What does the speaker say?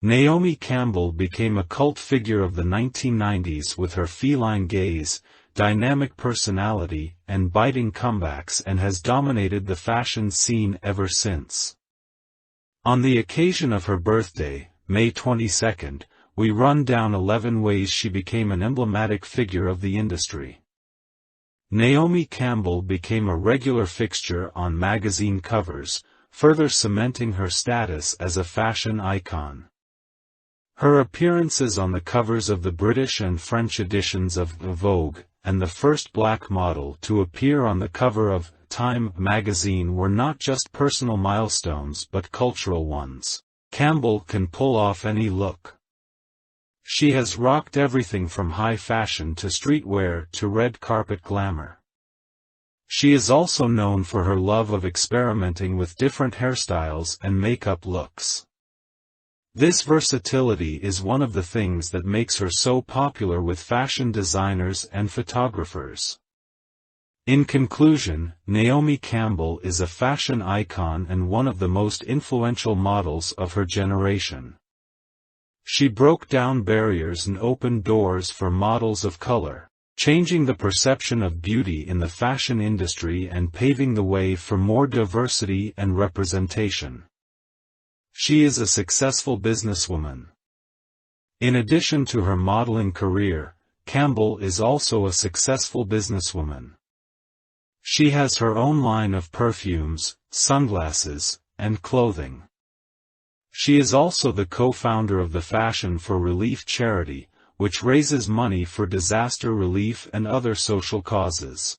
Naomi Campbell became a cult figure of the 1990s with her feline gaze, dynamic personality, and biting comebacks, and has dominated the fashion scene ever since. On the occasion of her birthday, May 22, we run down 11 ways she became an emblematic figure of the industry. Naomi Campbell became a regular fixture on magazine covers, further cementing her status as a fashion icon. Her appearances on the covers of the British and French editions of Vogue, and the first black model to appear on the cover of Time magazine, were not just personal milestones but cultural ones. Campbell can pull off any look. She has rocked everything from high fashion to streetwear to red carpet glamour. She is also known for her love of experimenting with different hairstyles and makeup looks. This versatility is one of the things that makes her so popular with fashion designers and photographers. In conclusion, Naomi Campbell is a fashion icon and one of the most influential models of her generation. She broke down barriers and opened doors for models of color, changing the perception of beauty in the fashion industry and paving the way for more diversity and representation. She is a successful businesswoman. In addition to her modeling career, Campbell is also a successful businesswoman. She has her own line of perfumes, sunglasses, and clothing. She is also the co-founder of the Fashion for Relief charity, which raises money for disaster relief and other social causes.